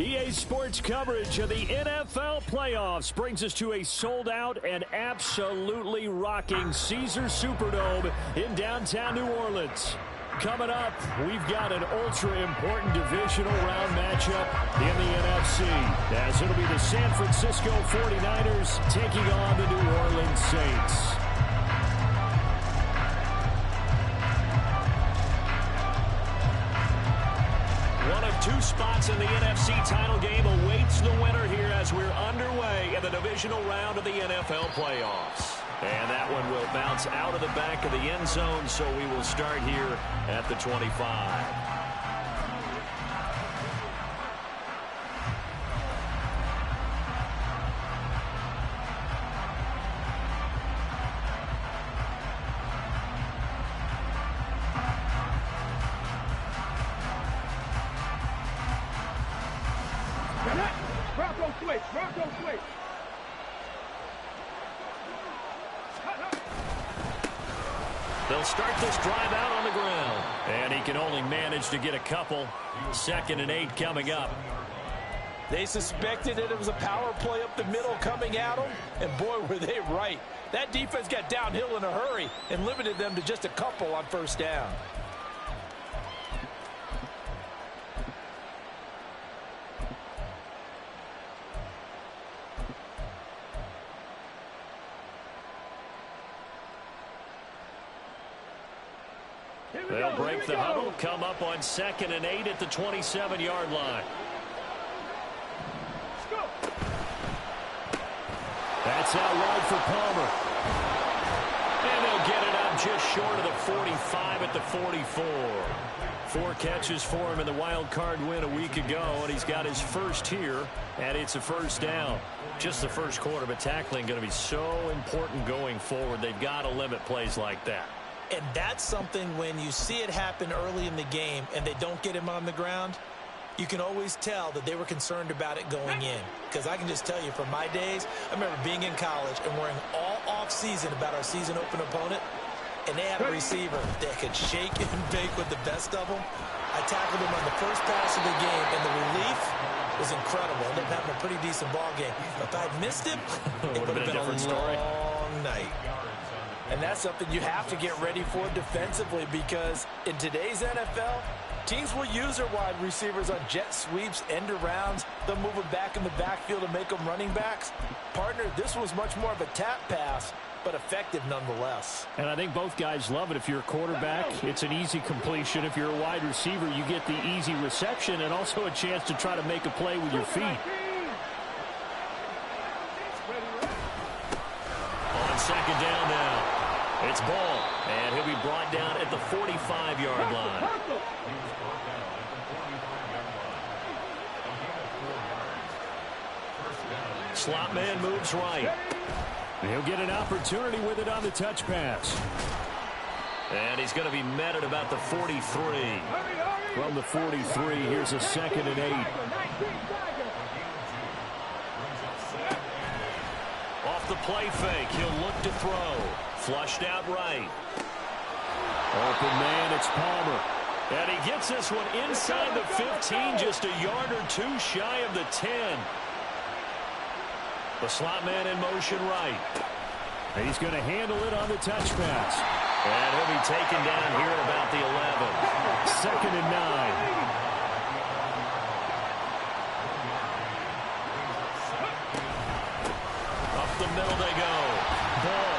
EA Sports coverage of the NFL playoffs brings us to a sold-out and absolutely rocking Caesars Superdome in downtown New Orleans. Coming up, we've got an ultra-important divisional round matchup in the NFC, as it'll be the San Francisco 49ers taking on the New Orleans Saints. One of two spots in the NFC title game awaits the winner here as we're underway in the divisional round of the NFL playoffs. And that one will bounce out of the back of the end zone, so we will start here at the 25. They'll start this drive out on the ground. And he can only manage to get a couple. 2nd and 8 coming up. They suspected it was a power play up the middle coming at them. And boy, were they right. That defense got downhill in a hurry and limited them to just a couple on first down. They'll break the huddle, come up on 2nd and 8 at the 27-yard line. That's out wide for Palmer. And they'll get it up just short of the 45 at the 44. 4 catches for him in the wild card win a week ago, and he's got his first here, and it's a first down. Just the first quarter, but tackling going to be so important going forward. They've got to limit plays like that. And that's something when you see it happen early in the game and they don't get him on the ground, you can always tell that they were concerned about it going in. Because I can just tell you from my days, I remember being in college and worrying all off-season about our season open opponent, and they had a receiver that could shake and bake with the best of them. I tackled him on the first pass of the game, and the relief was incredible. Ended up having a pretty decent ball game. But if I'd missed him, it would have been a long night. And that's something you have to get ready for defensively, because in today's NFL, teams will use their wide receivers on jet sweeps, end arounds. They'll move them back in the backfield and make them running backs. Partner, this was much more of a tap pass, but effective nonetheless. And I think both guys love it. If you're a quarterback, it's an easy completion. If you're a wide receiver, you get the easy reception and also a chance to try to make a play with your feet. On 2nd down now. It's Ball, and he'll be brought down at the 45-yard line. Slot man moves right. He'll get an opportunity with it on the touch pass. And he's going to be met at about the 43. From the 43, here's a 2nd and 8. Off the play fake, he'll look to throw. Flushed out right. Open man, it's Palmer. And he gets this one inside the 15, just a yard or two shy of the 10. The slot man in motion right. And he's going to handle it on the touch pass. And he'll be taken down here at about the 11. 2nd and 9. The middle they go. Ball.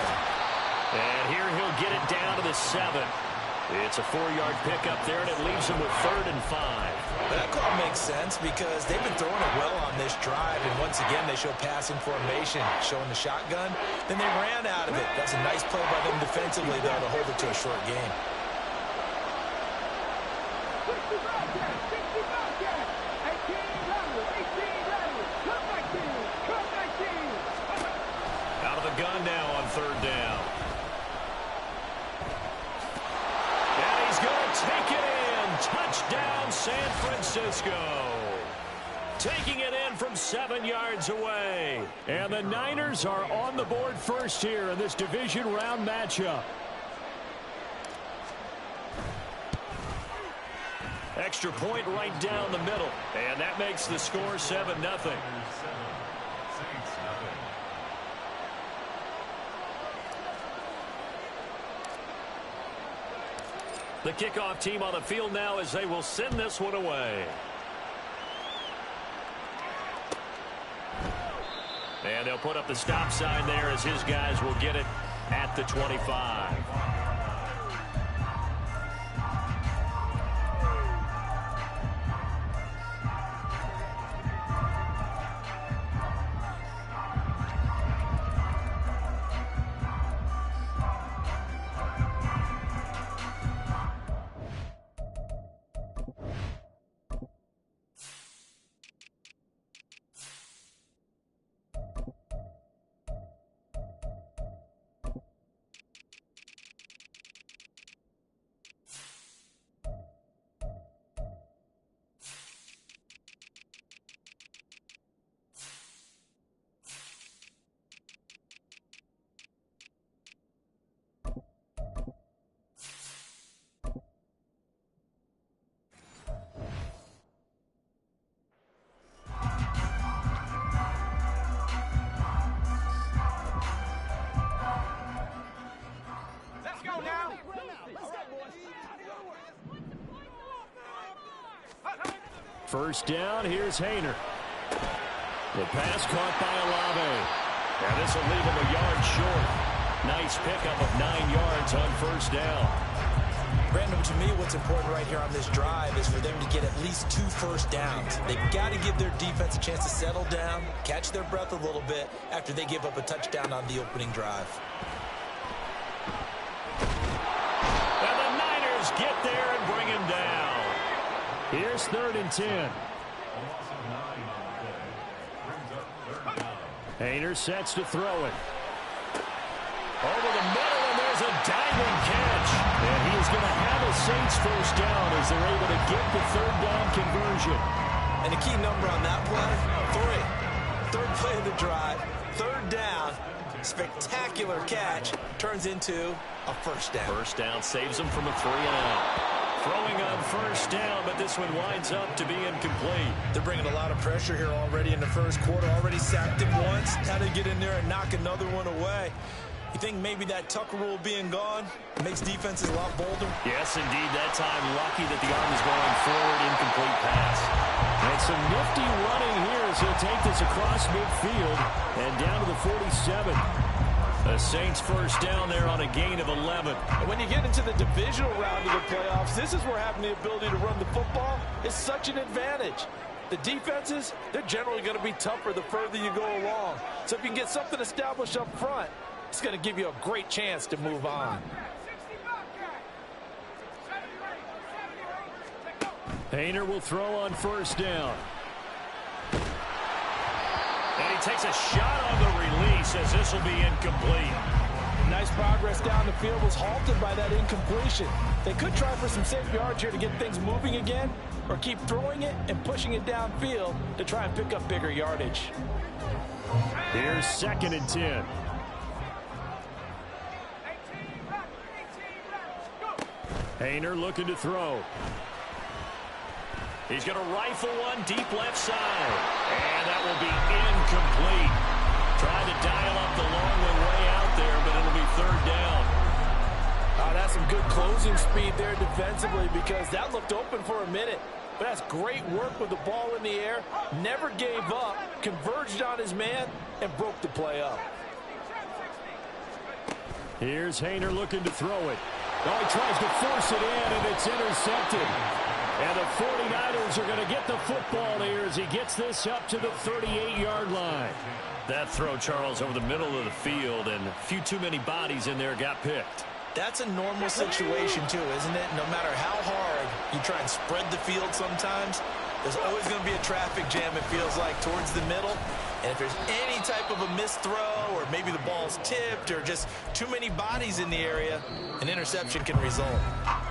And here he'll get it down to the 7. It's a 4-yard pickup there, and it leaves him with 3rd and 5. That call makes sense because they've been throwing it well on this drive, and once again they show passing formation, showing the shotgun. Then they ran out of it. That's a nice play by them defensively, though, to hold it to a short game. Out of the gun now on 3rd down. And he's going to take it in. Touchdown, San Francisco. Taking it in from 7 yards away. And the Niners are on the board first here in this division round matchup. Extra point right down the middle. And that makes the score 7-0. The kickoff team on the field now as they will send this one away. And they'll put up the stop sign there as his guys will get it at the 25. First down, here's Haener. The pass caught by Olave. And this will leave him a yard short. Nice pickup of 9 yards on first down. Brandon, to me, what's important right here on this drive is for them to get at least 2 first downs. They've got to give their defense a chance to settle down, catch their breath a little bit after they give up a touchdown on the opening drive. And the Niners get there and bring him down. Here's 3rd and 10. Haener sets to throw it. Over the middle, and there's a diving catch. And he is going to have a Saints first down as they're able to get the 3rd down conversion. And the key number on that play, 3. 3rd play of the drive, 3rd down, spectacular catch, turns into a first down. First down saves them from a 3-and-out. Throwing on first down, but this one winds up to be incomplete. They're bringing a lot of pressure here already in the first quarter. Already sacked him once. Had to get in there and knock another one away. You think maybe that Tucker rule being gone makes defenses a lot bolder? Yes, indeed. That time, lucky that the arm is going forward, incomplete pass. And some nifty running here as he'll take this across midfield and down to the 47. The Saints first down there on a gain of 11. And when you get into the divisional round of the playoffs, this is where having the ability to run the football is such an advantage. The defenses, they're generally going to be tougher the further you go along. So if you can get something established up front, it's going to give you a great chance to move on. Haener will throw on first down. And he takes a shot on the release as this will be incomplete. Nice progress down the field was halted by that incompletion. They could try for some safe yards here to get things moving again, or keep throwing it and pushing it downfield to try and pick up bigger yardage. Here's 2nd and 10. Haener looking to throw. He's going to rifle one deep left side. And that will be incomplete. Trying to dial up the long one way out there, but it'll be 3rd down. That's some good closing speed there defensively because that looked open for a minute. But that's great work with the ball in the air. Never gave up, converged on his man, and broke the play up. Here's Haener looking to throw it. Oh, he tries to force it in, and it's intercepted. And the 49ers are going to get the football here as he gets this up to the 38-yard line. That throw, Charles, over the middle of the field, and a few too many bodies in there got picked. That's a normal situation, too, isn't it? No matter how hard you try and spread the field sometimes, there's always going to be a traffic jam, it feels like, towards the middle. And if there's any type of a missed throw or maybe the ball's tipped or just too many bodies in the area, an interception can result.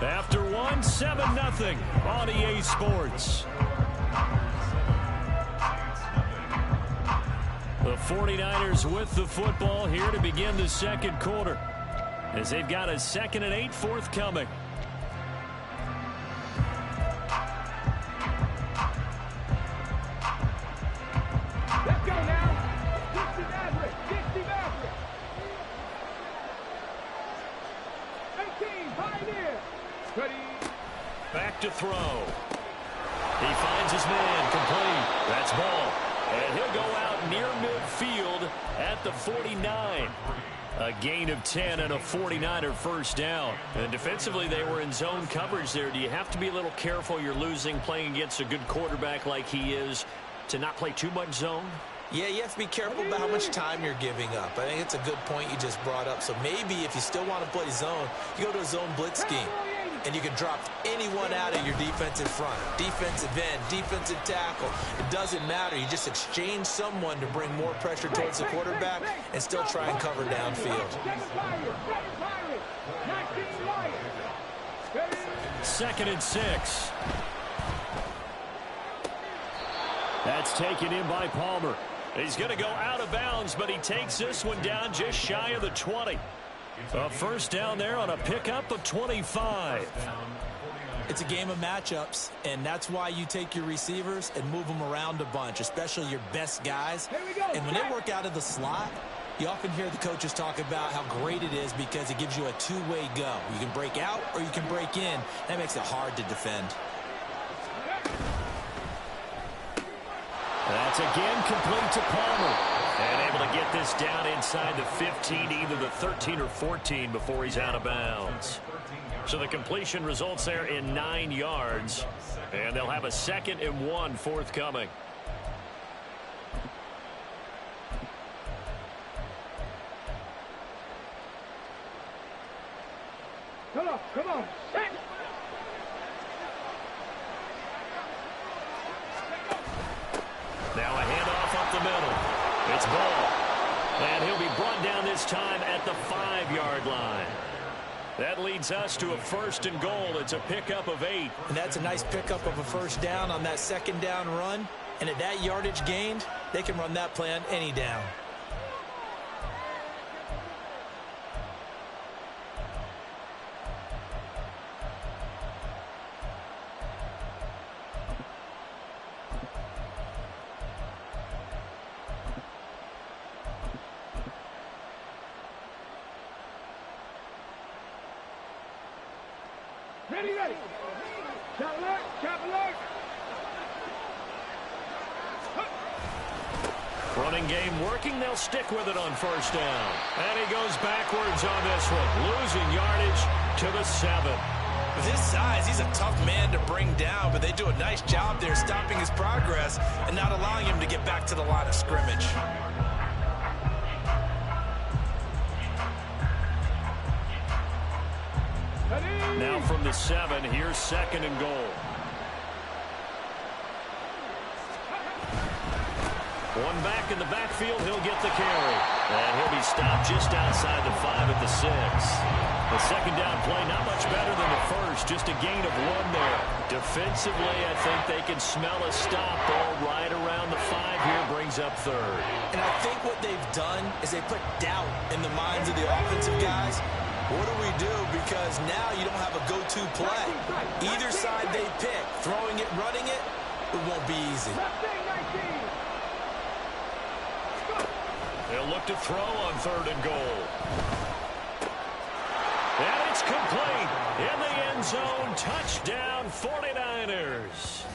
After one, 7-0 on EA Sports. The 49ers with the football here to begin the second quarter, as they've got a 2nd and 8 forthcoming. throw. He finds his man, complete. That's ball. And he'll go out near midfield at the 49. A gain of 10 and a 49er first down. And defensively, they were in zone coverage there. Do you have to be a little careful? You're losing, playing against a good quarterback like he is, to not play too much zone? Yeah, you have to be careful about how much time you're giving up. I think it's a good point you just brought up. So maybe if you still want to play zone, you go to a zone blitz scheme. And you can drop anyone out of your defensive front. Defensive end, defensive tackle. It doesn't matter. You just exchange someone to bring more pressure towards the quarterback and still try and cover downfield. 2nd and 6. That's taken in by Palmer. He's going to go out of bounds, but he takes this one down just shy of the 20. A first down there on a pickup of 25. It's a game of matchups, and that's why you take your receivers and move them around a bunch, especially your best guys. And when they work out of the slot, you often hear the coaches talk about how great it is because it gives you a two-way go. You can break out or you can break in. That makes it hard to defend. That's again complete to Palmer. And able to get this down inside the 15, either the 13 or 14 before he's out of bounds. So the completion results there in 9 yards. And they'll have a 2nd and 1 forthcoming. Come on. Now a handoff up the middle. It's Ball. And he'll be brought down this time at the 5-yard line. That leads us to a 1st and goal. It's a pickup of 8. And that's a nice pickup of a first down on that 2nd down run. And at that yardage gained, they can run that play on any down. Ready. Chop alert. Running game working. They'll stick with it on first down. And he goes backwards on this one. Losing yardage to the 7. With his size, he's a tough man to bring down, but they do a nice job there stopping his progress and not allowing him to get back to the line of scrimmage. Now from the 7, here's 2nd and goal. One back in the backfield, he'll get the carry. And he'll be stopped just outside the 5 at the 6. The 2nd down play, not much better than the first, just a gain of 1 there. Defensively, I think they can smell a stop. Ball right around the 5 here, brings up 3rd. And I think what they've done is they put doubt in the minds of the offensive guys. What do we do? Because now you don't have a go-to play. Either side they pick, throwing it, running it, it won't be easy. They'll look to throw on 3rd and goal. And it's complete. In the end zone, touchdown 49ers.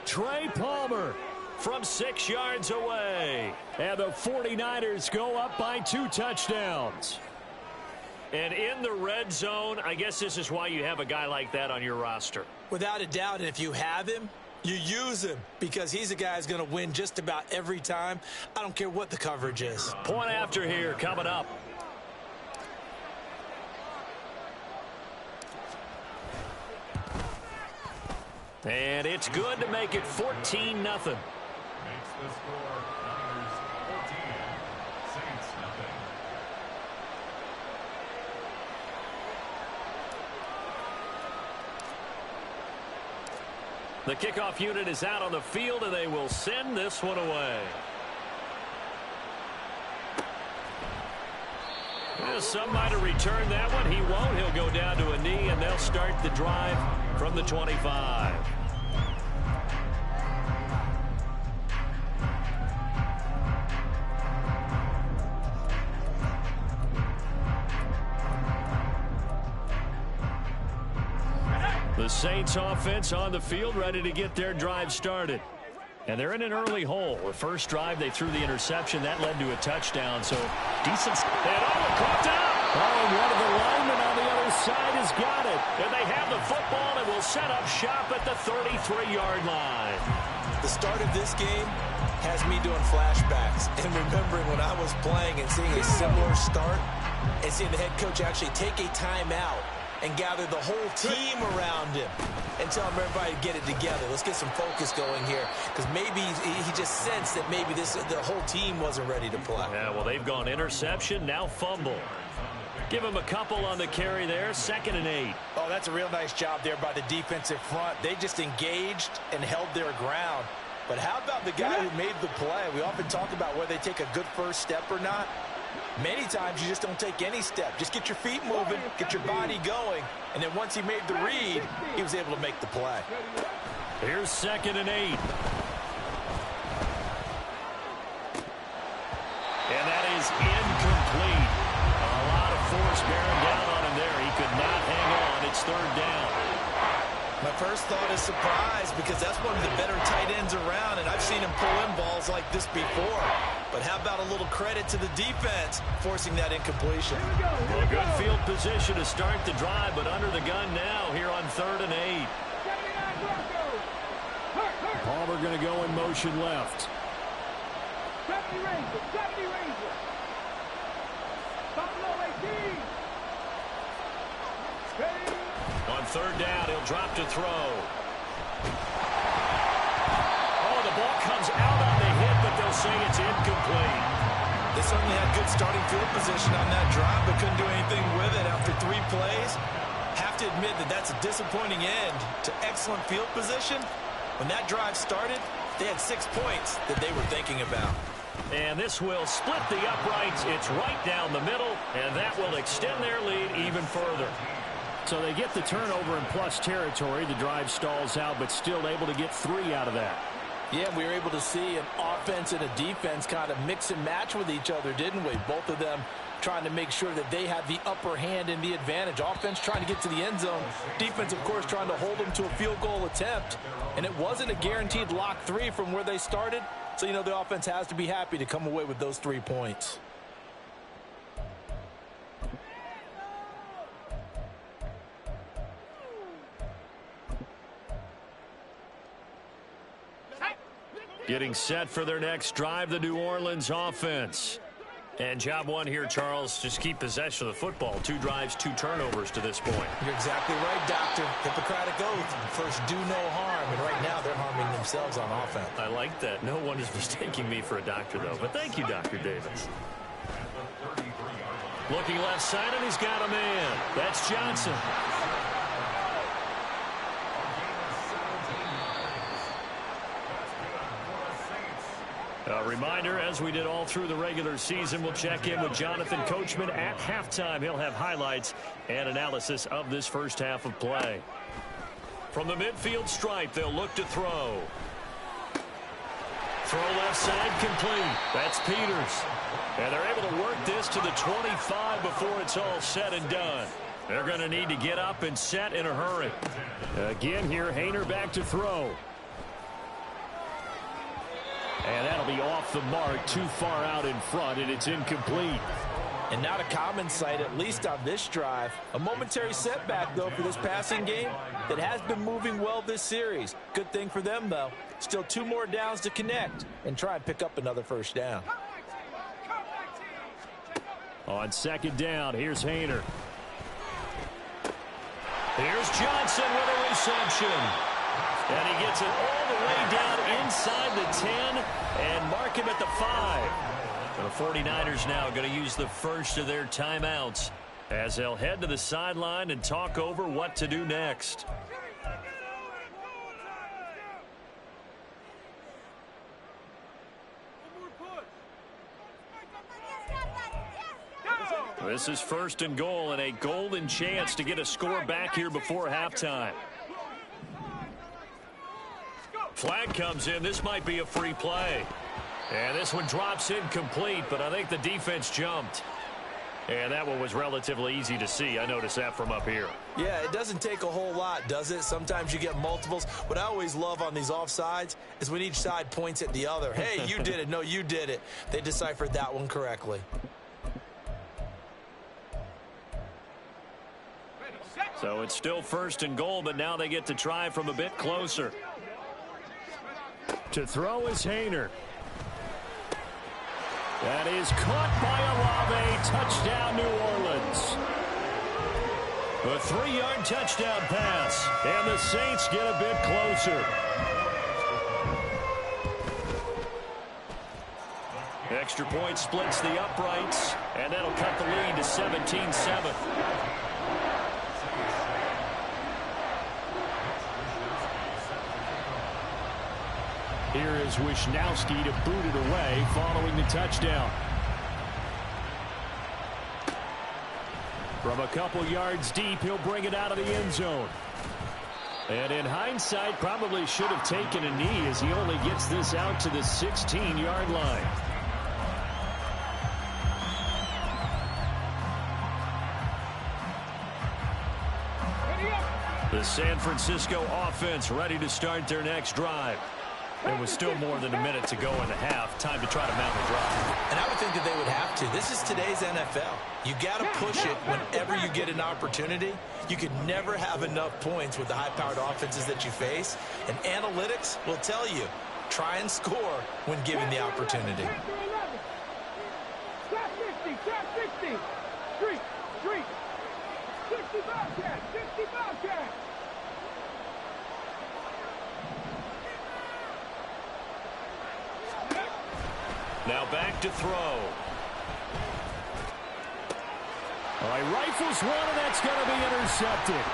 Trey Palmer from 6 yards away. And the 49ers go up by 2 touchdowns. And in the red zone, I guess this is why you have a guy like that on your roster. Without a doubt, and if you have him, you use him because he's a guy who's going to win just about every time. I don't care what the coverage is. Point after here coming up. And it's good to make it 14-0. Makes the score Niners 14, Saints nothing. The kickoff unit is out on the field, and they will send this one away. Some might have returned that one. He won't. He'll go down to a knee, and they'll start the drive from the 25. The Saints offense on the field, ready to get their drive started. And they're in an early hole. The first drive, they threw the interception. That led to a touchdown. So, decent. And caught down. Oh, one of the linemen on the other side has got it. And they have the football and will set up shop at the 33-yard line. The start of this game has me doing flashbacks and remembering when I was playing and seeing a similar start and seeing the head coach actually take a timeout and gather the whole team around him and tell everybody to get it together. Let's get some focus going here, because maybe he just sensed that maybe the whole team wasn't ready to play. Yeah, well, they've gone interception, now fumble. Give him a couple on the carry there, 2nd and 8. Oh, that's a real nice job there by the defensive front. They just engaged and held their ground. But how about the guy who made the play? We often talk about whether they take a good first step or not. Many times you just don't take any step. Just get your feet moving, get your body going, and then once he made the read, he was able to make the play. Here's 2nd and 8. And that is incomplete. A lot of force bearing down on him there. He could not hang on. It's 3rd down. My first thought is surprise, because that's one of the better tight ends around, and I've seen him pull in balls like this before. But how about a little credit to the defense forcing that incompletion? Well, good field position to start the drive, but under the gun now here on 3rd and 8. Palmer going to go in motion left. 70 Rangers, 70 Rangers. Buffalo 18. Ready. On 3rd down, he'll drop to throw. Oh, the ball comes out on the hit, but they'll say it's incomplete. They certainly had good starting field position on that drive, but couldn't do anything with it after 3 plays. Have to admit that that's a disappointing end to excellent field position. When that drive started, they had 6 points that they were thinking about. And this will split the uprights. It's right down the middle, and that will extend their lead even further. So they get the turnover in plus territory. The drive stalls out, but still able to get 3 out of that. Yeah, we were able to see an offense and a defense kind of mix and match with each other, didn't we? Both of them trying to make sure that they have the upper hand and the advantage. Offense trying to get to the end zone. Defense, of course, trying to hold them to a field goal attempt. And it wasn't a guaranteed lock 3 from where they started. So, you know, the offense has to be happy to come away with those 3 points. Getting set for their next drive, the New Orleans offense. And job 1 here, Charles, just keep possession of the football. 2 drives, 2 turnovers to this point. You're exactly right, Doctor. Hippocratic oath. First, do no harm. And right now, they're harming themselves on offense. I like that. No one is mistaking me for a doctor, though. But thank you, Dr. Davis. Looking left side, and he's got a man. That's Johnson. A reminder, as we did all through the regular season, we'll check in with Jonathan Coachman at halftime. He'll have highlights and analysis of this first half of play. From the midfield stripe, they'll look to throw. Throw left side complete. That's Peters. And they're able to work this to the 25 before it's all said and done. They're going to need to get up and set in a hurry. Again here, Haener back to throw. And that'll be off the mark, too far out in front, and it's incomplete. And not a common sight, at least on this drive. A momentary setback, though, for this passing game that has been moving well this series. Good thing for them, though. Still 2 more downs to connect and try and pick up another first down. On 2nd down, here's Haener. Here's Johnson with a reception. And he gets it all the way down inside the 10 and mark him at the 5. The 49ers now going to use the first of their timeouts as they'll head to the sideline and talk over what to do next. This is 1st and goal and a golden chance to get a score back here before halftime. Flag comes in. This might be a free play. And this one drops incomplete, but I think the defense jumped. And that one was relatively easy to see. I noticed that from up here. Yeah, it doesn't take a whole lot, does it? Sometimes you get multiples. What I always love on these offsides is when each side points at the other. Hey, you did it. No, you did it. They deciphered that one correctly. So it's still 1st and goal, but now they get to try from a bit closer. To throw is Haener. That is caught by Olave. Touchdown, New Orleans. A 3-yard touchdown pass, and the Saints get a bit closer. Extra point splits the uprights, and that'll cut the lead to 17-7. Here is Wisnowski to boot it away following the touchdown. From a couple yards deep, he'll bring it out of the end zone. And in hindsight, probably should have taken a knee as he only gets this out to the 16-yard line. The San Francisco offense ready to start their next drive. There was still more than a minute to go in the half. Time to try to mount a drive. And I would think that they would have to. This is today's NFL. You got to push it whenever you get an opportunity. You could never have enough points with the high-powered offenses that you face. And analytics will tell you, try and score when given the opportunity. Trap 50, trap 60. Street. 60 Bobcats, 60 Bobcats. Now back to throw. All right, rifles one, and that's going to be intercepted.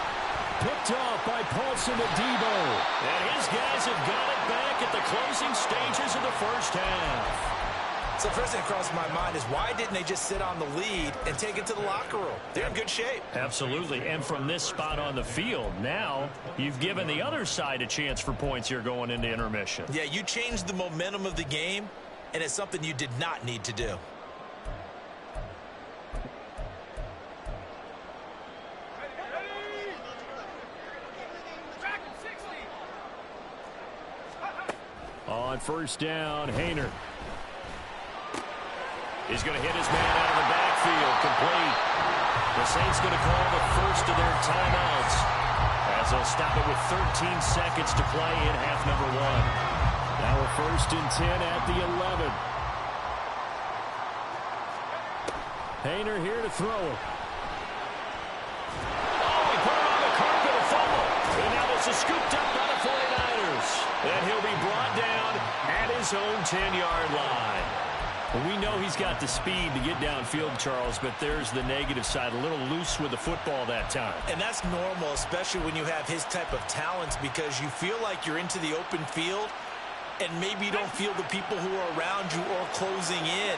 Picked off by Paulson Adebo. And his guys have got it back at the closing stages of the first half. So the first thing that crosses my mind is why didn't they just sit on the lead and take it to the locker room? They're in good shape. Absolutely. And from this spot on the field, now you've given the other side a chance for points here going into intermission. Yeah, you changed the momentum of the game, and it's something you did not need to do. On first down, Haener. He's going to hit his man out of the backfield, complete. The Saints going to call the first of their timeouts as they'll stop it with 13 seconds to play in half number one. Now a 1st and 10 at the 11. Haener here to throw it. Oh, he put it on the carpet, a fumble. And now this is scooped up by the 49ers. And he'll be brought down at his own 10-yard line. Well, we know he's got the speed to get downfield, Charles, but there's the negative side. A little loose with the football that time. And that's normal, especially when you have his type of talents, because you feel like you're into the open field and maybe you don't feel the people who are around you or closing in.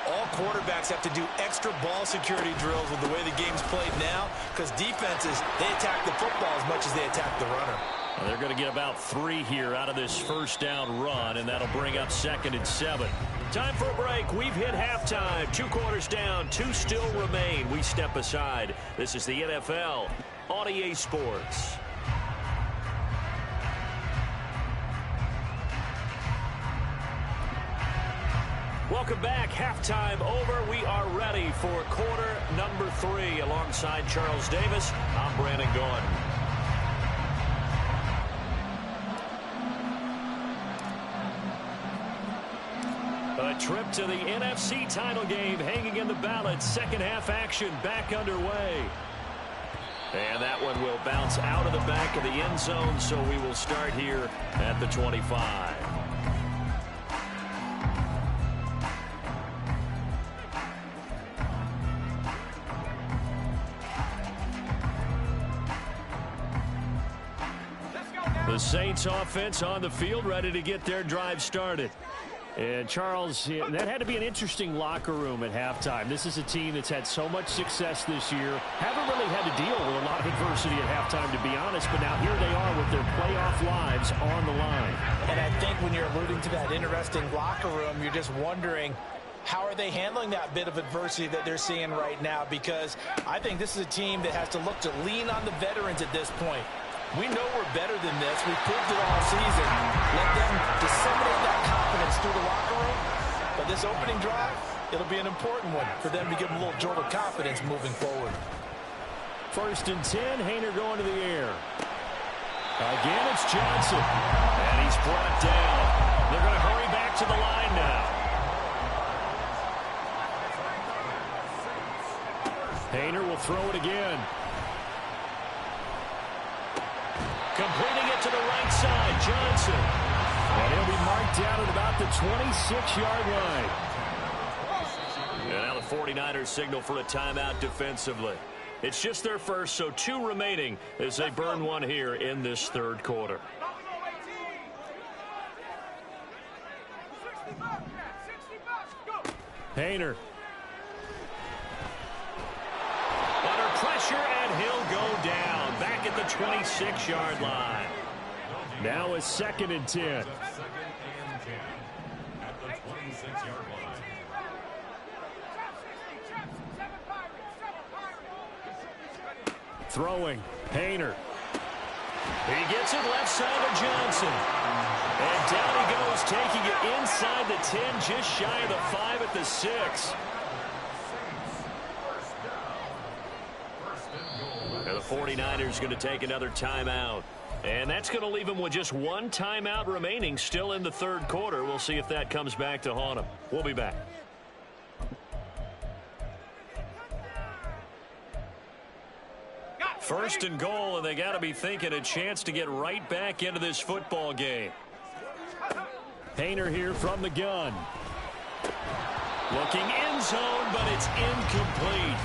All quarterbacks have to do extra ball security drills with the way the game's played now, because defenses, they attack the football as much as they attack the runner. Well, they're going to get about 3 here out of this first down run, and that'll bring up 2nd and 7. Time for a break. We've hit halftime. 2 quarters down, 2 still remain. We step aside. This is the NFL on EA Sports. Welcome back. Halftime over. We are ready for quarter number 3. Alongside Charles Davis, I'm Brandon Gaudin. A trip to the NFC title game hanging in the balance. Second half action back underway. And that one will bounce out of the back of the end zone, so we will start here at the 25. The Saints offense on the field, ready to get their drive started. And Charles, that had to be an interesting locker room at halftime. This is a team that's had so much success this year. Haven't really had to deal with a lot of adversity at halftime, to be honest. But now here they are with their playoff lives on the line. And I think when you're alluding to that interesting locker room, you're just wondering, How are they handling that bit of adversity that they're seeing right now? Because I think this is a team that has to look to lean on the veterans at this point. We know we're better than this. We proved it all season. Let them disseminate that confidence through the locker room. But this opening drive, it'll be an important one for them to give them a little jolt of confidence moving forward. 1st and 10, Haener going to the air. Again, it's Johnson. And he's brought down. They're going to hurry back to the line now. Haener will throw it again. Completing it to the right side, Johnson. And he'll be marked down at about the 26-yard line. And now the 49ers signal for a timeout defensively. It's just their first, so 2 remaining as they burn one here in this 3rd quarter. Haener. Under pressure, and he'll go down. Back at the 26-yard line. Now it's 2nd and 10. 2nd and 10 at the 26-yard line. Throwing, Haener. He gets it left side of Johnson. And down he goes, taking it inside the 10, just shy of the 5 at the 6. And the 49ers going to take another timeout. And that's going to leave them with just 1 timeout remaining still in the 3rd quarter. We'll see if that comes back to haunt them. We'll be back. First and goal, and they got to be thinking a chance to get right back into this football game. Haener here from the gun. Looking end zone, but it's incomplete.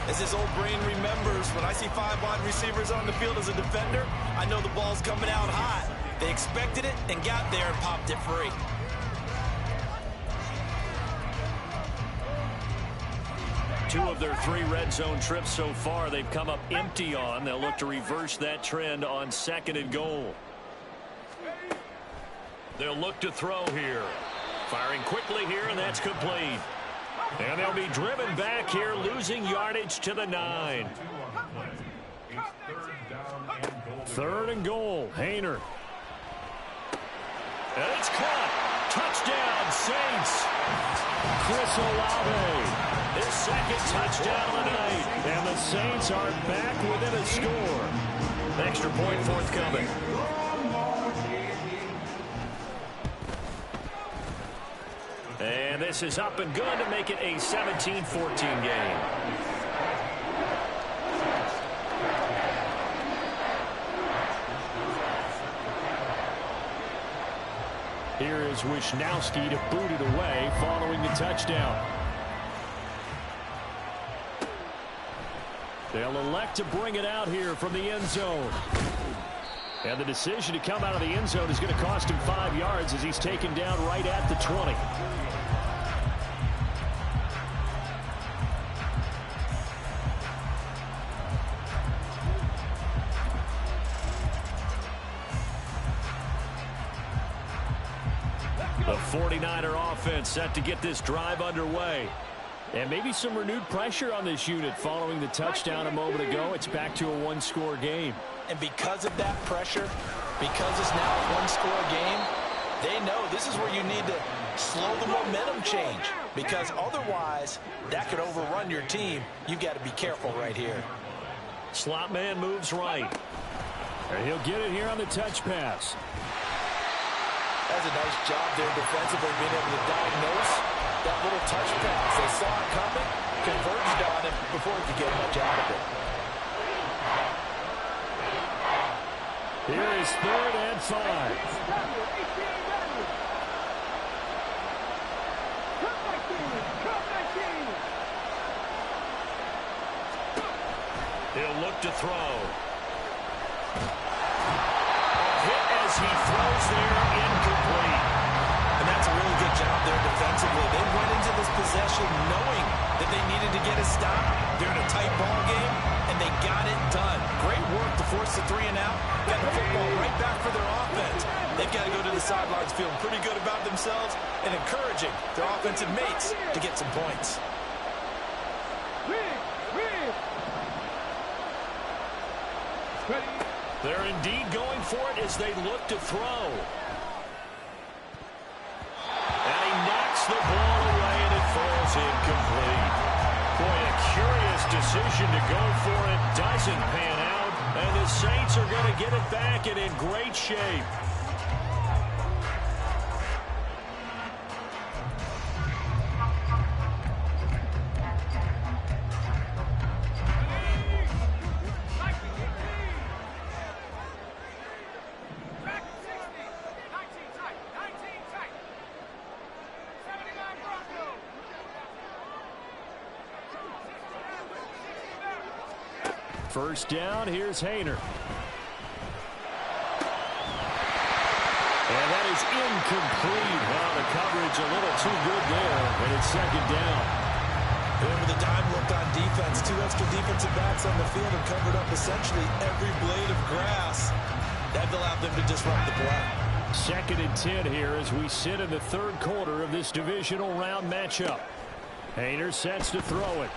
As his old brain remembers, when I see 5 wide receivers on the field as a defender, I know the ball's coming out hot. They expected it and got there and popped it free. Two of their 3 red zone trips so far they've come up empty on. They'll look to reverse that trend on 2nd and goal. They'll look to throw here. Firing quickly here, and that's complete. And they'll be driven back here, losing yardage to the 9. 3rd and goal, Haener. And it's caught. Touchdown, Saints. Chris Olave. His 2nd touchdown of the night. And the Saints are back within a score. Extra point forthcoming. And this is up and good to make it a 17-14 game. Here is Wisnowski to boot it away following the touchdown. They'll elect to bring it out here from the end zone. And the decision to come out of the end zone is going to cost him 5 yards as he's taken down right at the 20. The 49er offense set to get this drive underway. And maybe some renewed pressure on this unit following the touchdown a moment ago. It's back to a 1-score game. And because of that pressure, because it's now a 1-score game, they know this is where you need to slow the momentum change. Because otherwise, that could overrun your team. You've got to be careful right here. Slot man moves right. And he'll get it here on the touch pass. That's a nice job there defensively, being able to diagnose that little touch pass. They saw it coming, converged on it before he could get much out of it. Here is 3rd and 5. He'll look to throw. A hit as he throws there, incomplete. And that's a really good job there defensively. They went into this possession knowing that they needed to get a stop. They're in a tight ball game, and they got it done. Great work to force the 3 and out. Got the football right back for their offense. They've got to go to the sidelines feeling pretty good about themselves and encouraging their offensive mates to get some points. They're indeed going for it as they look to throw. And he knocks the ball away, and it falls incomplete. Boy, a curious decision to go for it. Doesn't pan out, and the Saints are going to get it back and in great shape. First down, here's Haener. And that is incomplete. Well, the coverage a little too good there, and it's second down. Whoever the dime looked on defense, 2 extra defensive backs on the field and covered up essentially every blade of grass. That allowed them to disrupt the play. Second and 10 here as we sit in the third quarter of this divisional round matchup. Haener sets to throw it.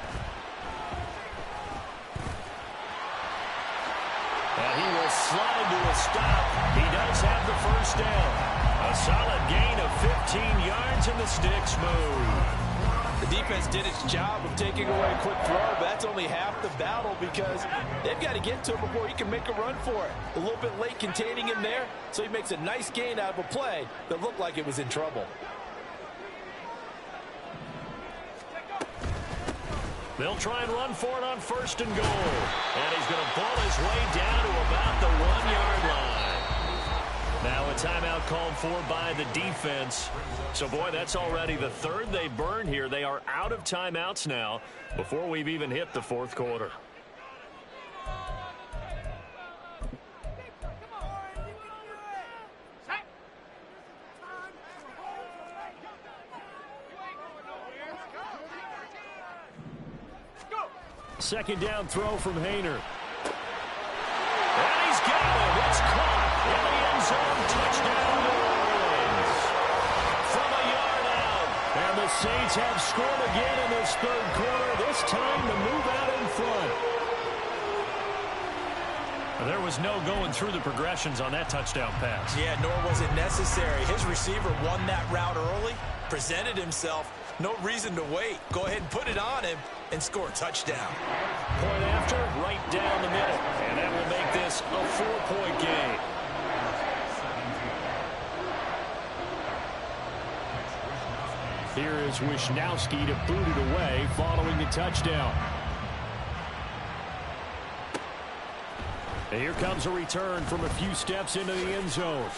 And he will slide to a stop. He does have the first down. A solid gain of 15 yards, and the sticks move. The defense did its job of taking away a quick throw, but that's only half the battle because they've got to get to him before he can make a run for it. A little bit late containing him there, so he makes a nice gain out of a play that looked like it was in trouble. They'll try and run for it on first and goal. And he's going to pull his way down to about the 1-yard line. Now a timeout called for by the defense. So, boy, that's already the third they burn here. They are out of timeouts now before we've even hit the fourth quarter. Second down throw from Haener. And he's got it. It's caught in the end zone. Touchdown, New Orleans. From a yard out. And the Saints have scored again in this third quarter. This time to move out in front. There was no going through the progressions on that touchdown pass. Yeah, nor was it necessary. His receiver won that route early, presented himself. No reason to wait. Go ahead and put it on him and score a touchdown. Point after, right down the middle. And that will make this a 4-point game. Here is Wisnowski to boot it away following the touchdown. And here comes a return from a few steps into the end zone.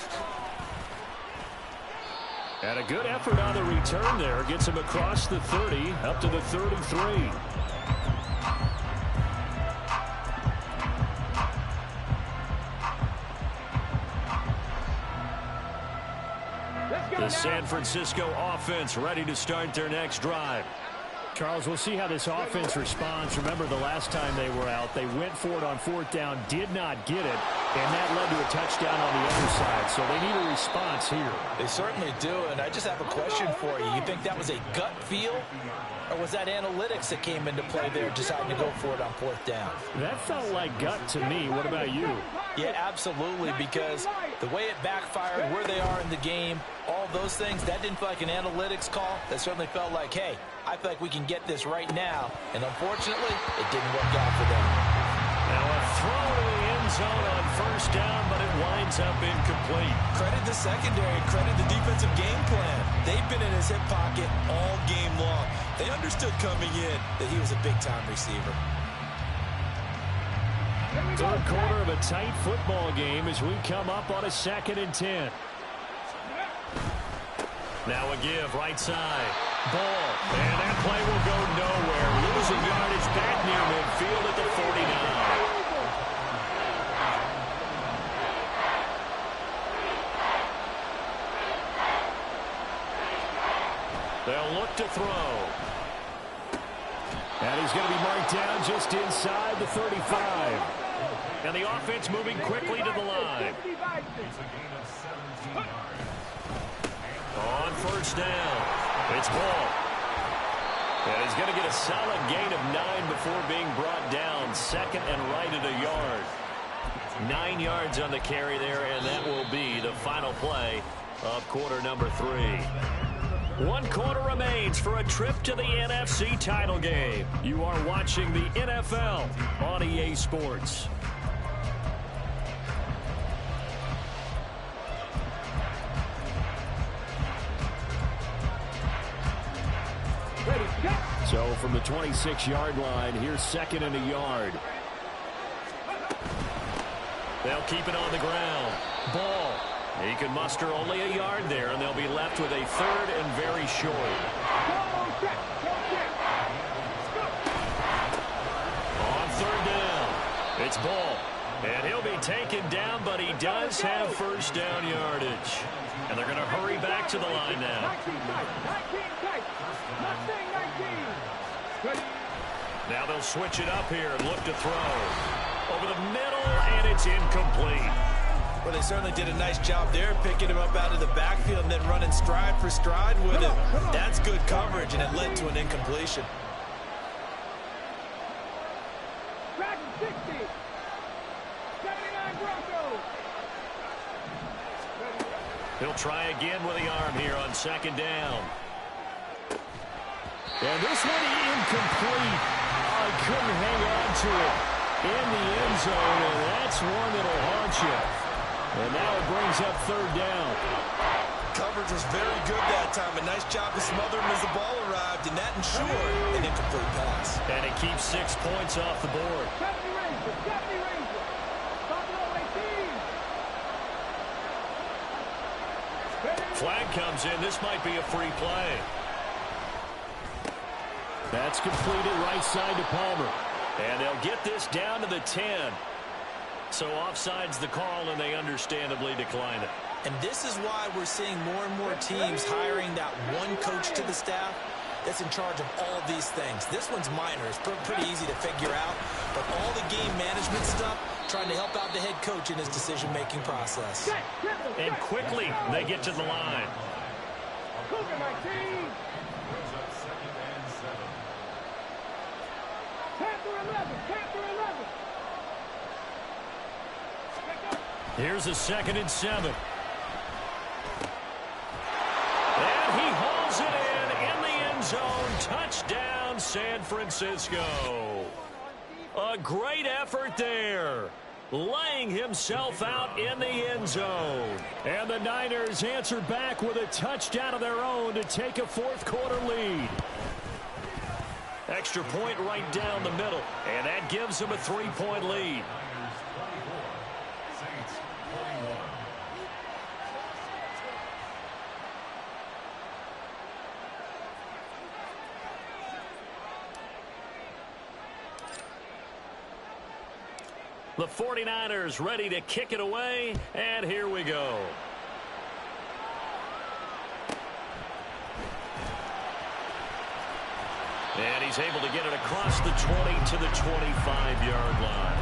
And a good effort on the return there. Gets him across the 30, up to the 33. The San Francisco offense ready to start their next drive. Charles, we'll see how this offense responds. Remember, the last time they were out, they went for it on fourth down, did not get it, and that led to a touchdown on the other side. So they need a response here. They certainly do, and I just have a question for you. You think that was a gut feel, or was that analytics that came into play there deciding to go for it on fourth down? That felt like gut to me. What about you? Yeah, absolutely, because the way it backfired, where they are in the game, all those things, that didn't feel like an analytics call. That certainly felt like, hey, I feel like we can get this right now. And unfortunately, it didn't work out for them. Now a throw to the end zone on first down, but it winds up incomplete. Credit the secondary, credit the defensive game plan. They've been in his hip pocket all game long. They understood coming in that he was a big-time receiver. Third quarter of a tight football game as we come up on a 2nd and 10. Now a give, right side. Ball, and that play will go nowhere. Losing yardage back near midfield at the 49. They'll look to throw. And he's going to be marked down just inside the 35. And the offense moving quickly to the line. first down. It's Ball. And he's going to get a solid gain of 9 before being brought down. Second and right at a yard. 9 yards on the carry there, and that will be the final play of quarter number 3. 1 quarter remains for a trip to the NFC title game. You are watching the NFL on EA Sports. So from the 26-yard line, here's second and a yard. They'll keep it on the ground. Ball. He can muster only a yard there, and they'll be left with a third and very short. On third down, it's Ball. And he'll be taken down, but he does have first down yardage. And they're going to hurry back to the line now. Now they'll switch it up here and look to throw. Over the middle, and it's incomplete. Well, they certainly did a nice job there, picking him up out of the backfield and then running stride for stride with him. That's good coverage, and it led to an incompletion. He'll try again with the arm here on second down. And this one incomplete. Oh, he couldn't hang on to it in the end zone, and that's one that'll haunt you. And now it brings up third down. Coverage was very good that time. A nice job to smother him as the ball arrived, and that ensured an incomplete pass. And it keeps 6 points off the board. Flag comes in. This might be a free play. That's completed right side to Palmer. And they'll get this down to the 10. So offside's the call, and they understandably decline it. And this is why we're seeing more and more teams hiring that one coach to the staff that's in charge of all these things. This one's minor. It's pretty easy to figure out. But all the game management stuff, trying to help out the head coach in his decision-making process. And quickly, they get to the line. Here's a 2nd and 7. And he hauls it in the end zone. Touchdown, San Francisco. A great effort there. Laying himself out in the end zone. And the Niners answer back with a touchdown of their own to take a fourth quarter lead. Extra point right down the middle. And that gives them a 3-point lead. The 49ers ready to kick it away, and here we go. And he's able to get it across the 20 to the 25-yard line.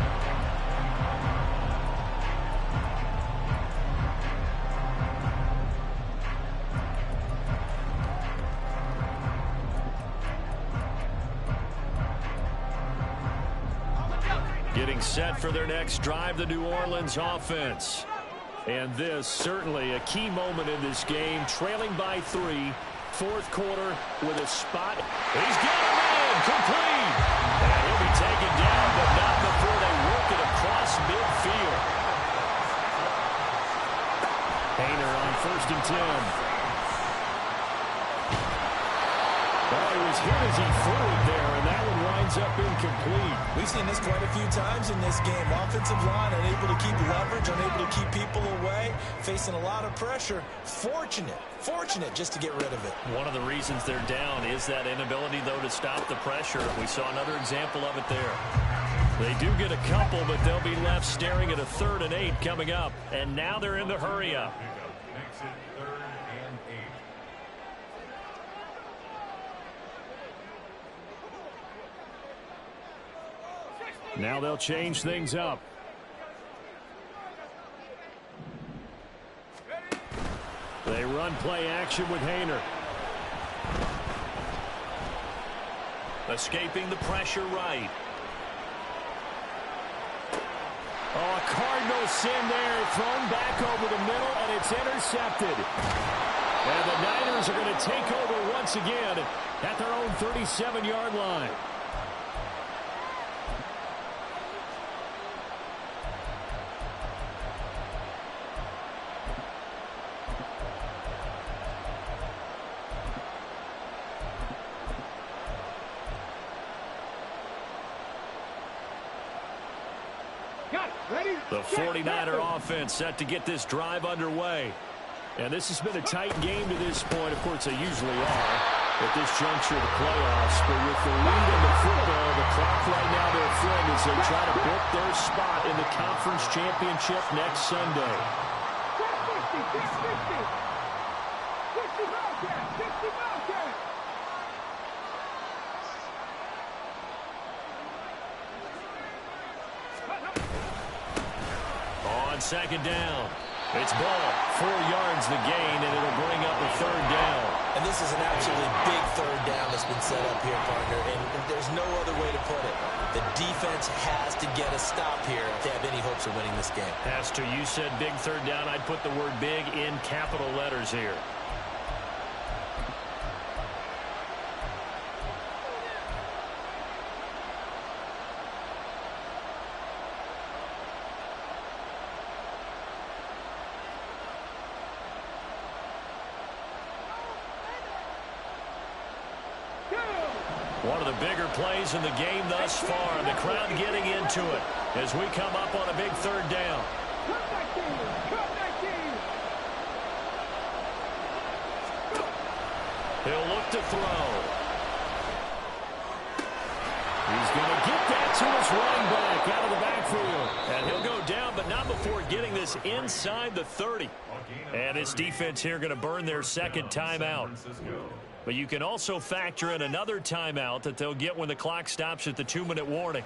Getting set for their next drive, the New Orleans offense. And this certainly a key moment in this game, trailing by 3, fourth quarter with a spot. He's got him in, complete. And he'll be taken down, but not before they work it across midfield. Hayner on 1st and 10. Oh, he was hit as he threw it there, and that one winds up incomplete. We've seen this quite a few times in this game. Offensive line unable to keep leverage, unable to keep people away, facing a lot of pressure. Fortunate just to get rid of it. One of the reasons they're down is that inability, though, to stop the pressure. We saw another example of it there. They do get a couple, but they'll be left staring at a 3rd and 8 coming up. And now they're in the hurry-up. Now they'll change things up. They run play action with Haener. Escaping the pressure right. Oh, a Cardinal sin there, thrown back over the middle, and it's intercepted. And the Niners are going to take over once again at their own 37-yard line. The 49er offense set to get this drive underway. And this has been a tight game to this point. Of course, they usually are at this juncture of the playoffs. But with the lead in the football, the clock right now their friend as they try to book their spot in the conference championship next Sunday. 60 Bobcat! 60 Bobcat! On second down, it's Ball. 4 yards the gain, and it'll bring up a third down. And this is an absolutely big third down that's been set up here, partner, and there's no other way to put it. The defense has to get a stop here if they have any hopes of winning this game. Has to. You said big third down. I'd put the word big in capital letters here. One of the bigger plays in the game thus far. The crowd getting into it as we come up on a big third down. He'll look to throw. He's going to get that to his running back out of the backfield. And he'll go down, but not before getting this inside the 30. And his defense here going to burn their second timeout. But you can also factor in another timeout that they'll get when the clock stops at the 2-minute warning.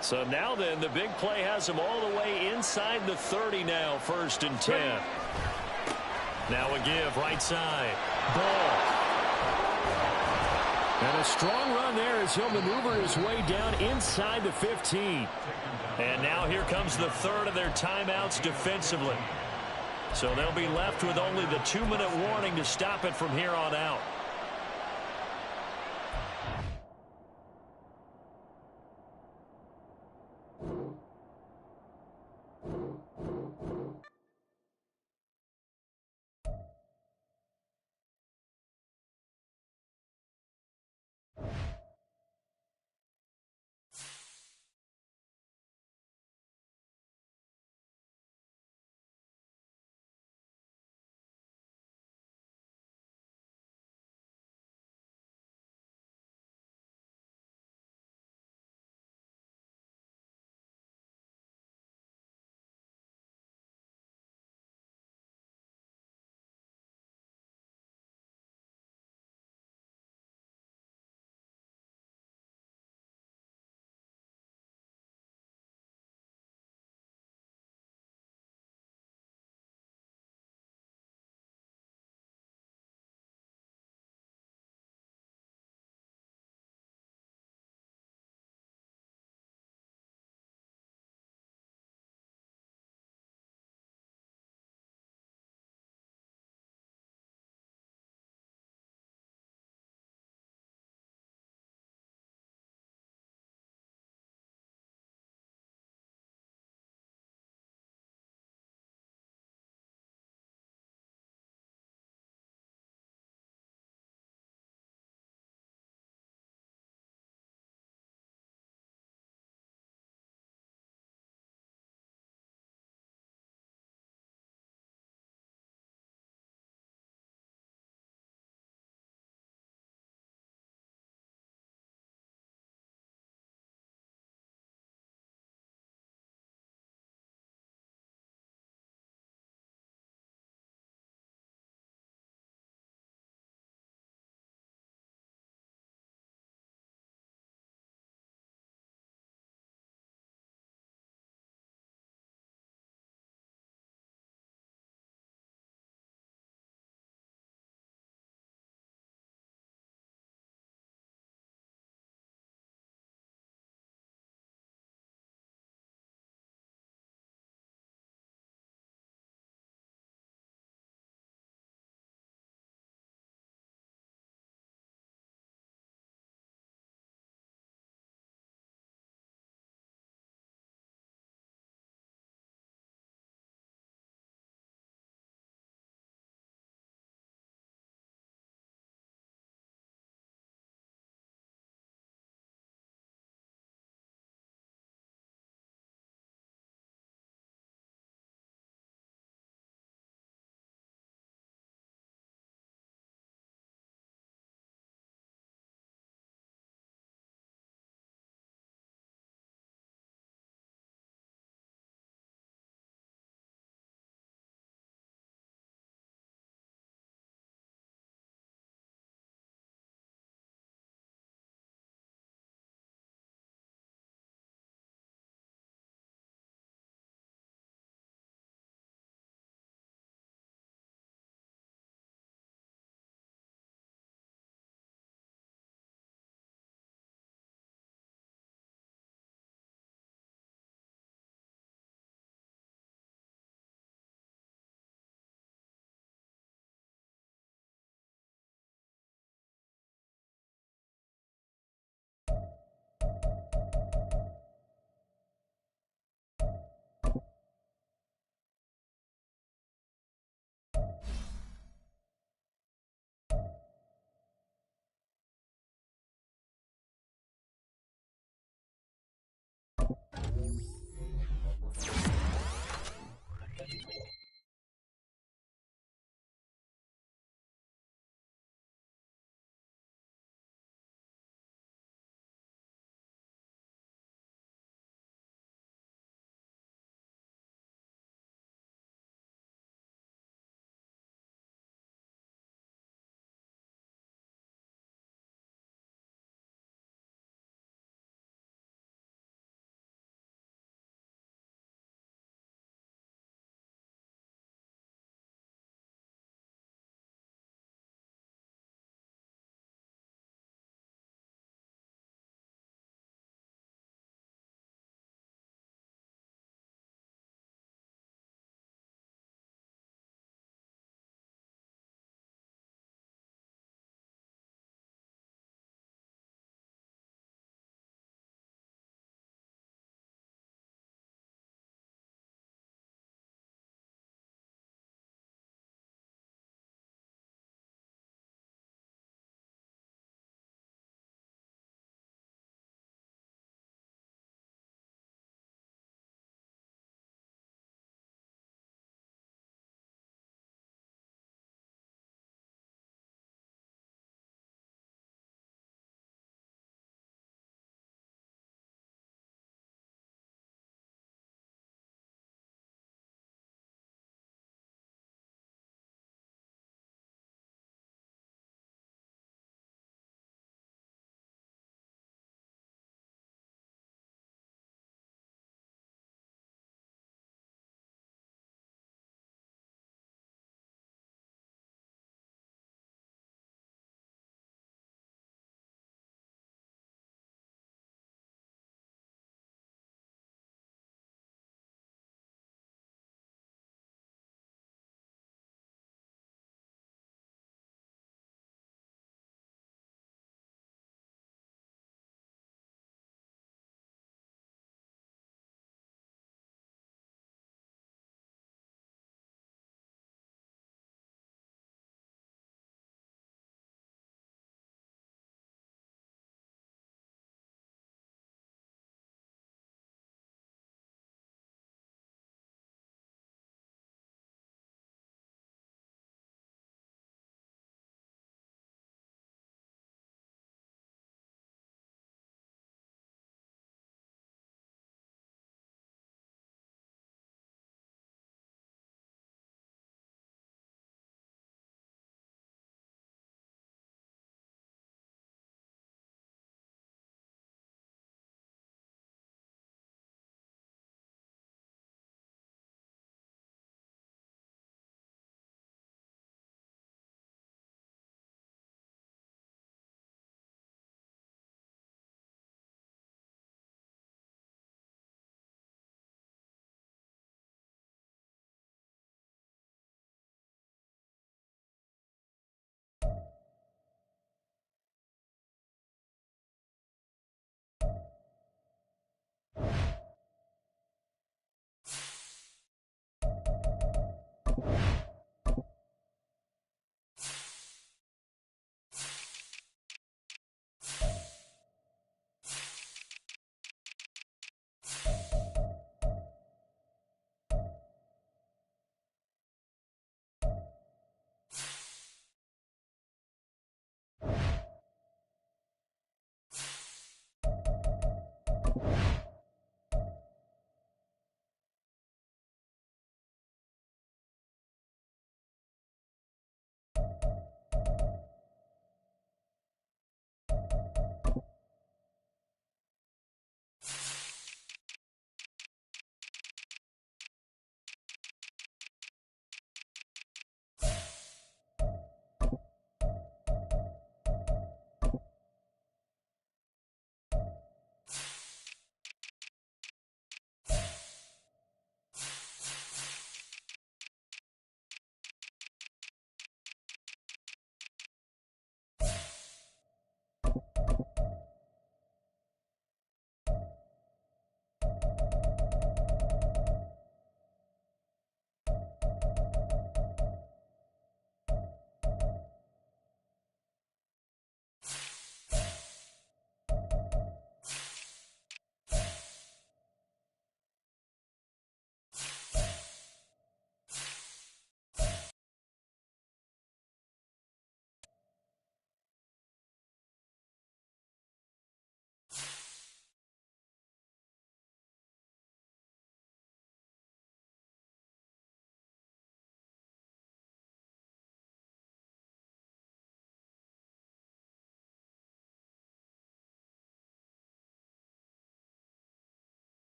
So now then, the big play has them all the way inside the 30 now, 1st and 10. Now a give, right side. Ball. And a strong run there as he'll maneuver his way down inside the 15. And now here comes the third of their timeouts defensively. So they'll be left with only the 2-minute warning to stop it from here on out.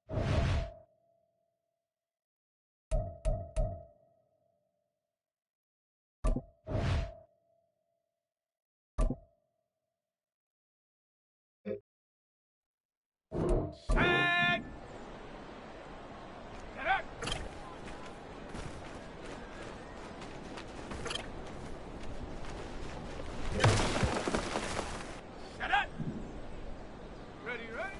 Set. Get up. Set up. Ready, ready.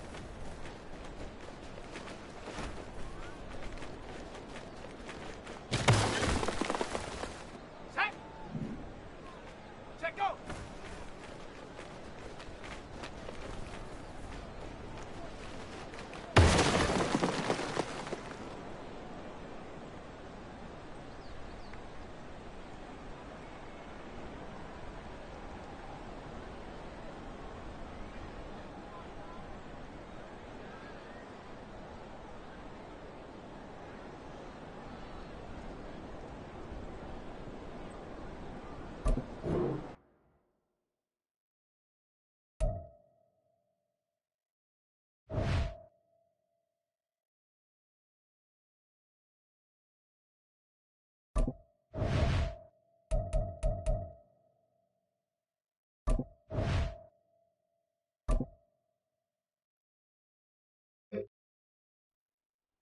Set. Set, go.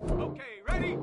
Okay, ready?